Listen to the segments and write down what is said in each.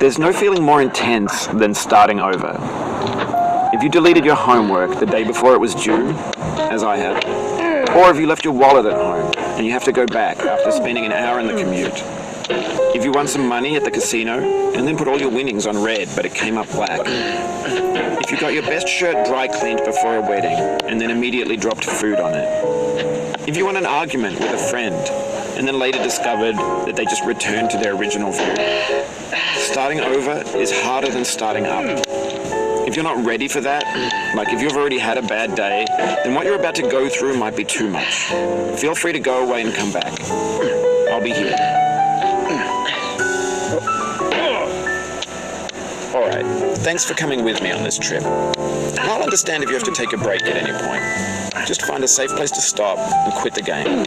There's no feeling more intense than starting over. If you deleted your homework the day before it was due, as I have, or if you left your wallet at home and you have to go back after spending an hour in the commute. If you won some money at the casino and then put all your winnings on red but it came up black. If you got your best shirt dry cleaned before a wedding and then immediately dropped food on it. If you won an argument with a friend and then later discovered that they just returned to their original view. Starting over is harder than starting up. If you're not ready for that, like if you've already had a bad day, then what you're about to go through might be too much. Feel free to go away and come back. I'll be here. Alright, thanks for coming with me on this trip. I'll understand if you have to take a break at any point. Just find a safe place to stop and quit the game.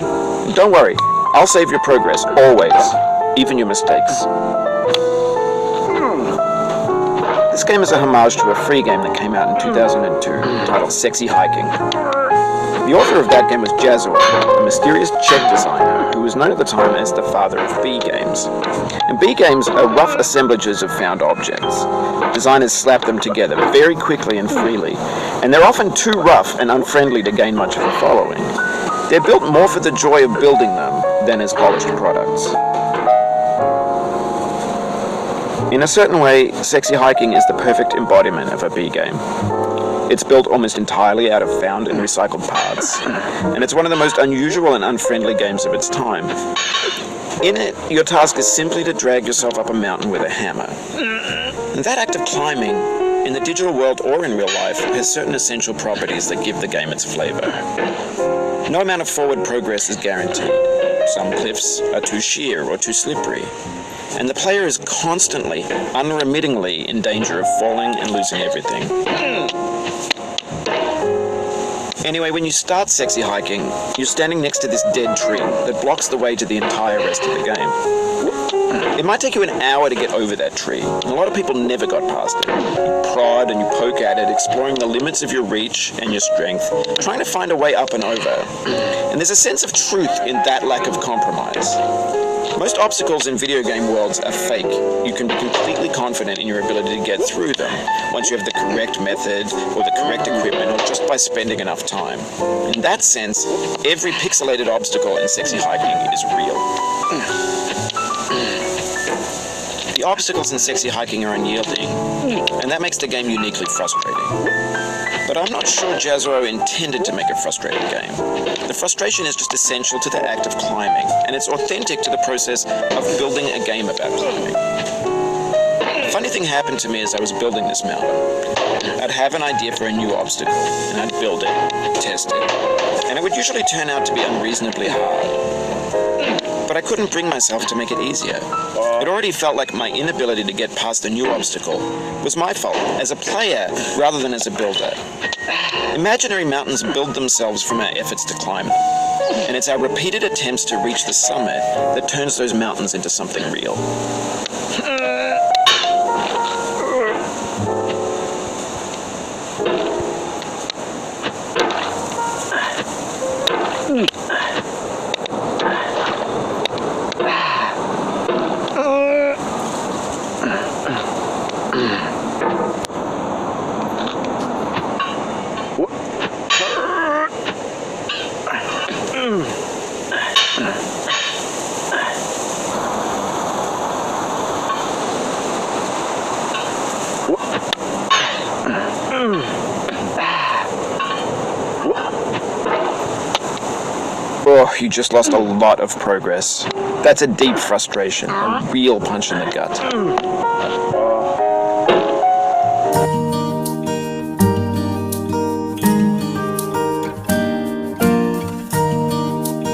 Don't worry, I'll save your progress, always, even your mistakes. This game is a homage to a free game that came out in 2002, titled Sexy Hiking. The author of that game was Jazzuo, a mysterious Czech designer who was known at the time as the father of B games. And B games are rough assemblages of found objects. Designers slap them together very quickly and freely, and they're often too rough and unfriendly to gain much of a following. They're built more for the joy of building them than as polished products. In a certain way, Sexy Hiking is the perfect embodiment of a B game. It's built almost entirely out of found and recycled parts, and it's one of the most unusual and unfriendly games of its time. In it, your task is simply to drag yourself up a mountain with a hammer. And that act of climbing, in the digital world or in real life, has certain essential properties that give the game its flavor. No amount of forward progress is guaranteed. Some cliffs are too sheer or too slippery. And the player is constantly, unremittingly in danger of falling and losing everything. Anyway, when you start Sexy Hiking, you're standing next to this dead tree that blocks the way to the entire rest of the game. It might take you an hour to get over that tree, and a lot of people never got past it. You prod and you poke at it, exploring the limits of your reach and your strength, trying to find a way up and over. And there's a sense of truth in that lack of compromise. Most obstacles in video game worlds are fake. You can be completely confident in your ability to get through them once you have the correct method or the correct equipment or just by spending enough time. In that sense, every pixelated obstacle in Sexy Hiking is real. The obstacles in Sexy Hiking are unyielding, and that makes the game uniquely frustrating. But I'm not sure Jazzuo intended to make a frustrating game. The frustration is just essential to the act of climbing, and it's authentic to the process of building a game about climbing. A funny thing happened to me as I was building this mountain. I'd have an idea for a new obstacle, and I'd build it, test it, and it would usually turn out to be unreasonably hard. But I couldn't bring myself to make it easier. It already felt like my inability to get past the new obstacle was my fault as a player rather than as a builder. Imaginary mountains build themselves from our efforts to climb them, and it's our repeated attempts to reach the summit that turns those mountains into something real. Oh, you just lost a lot of progress. That's a deep frustration, a real punch in the gut.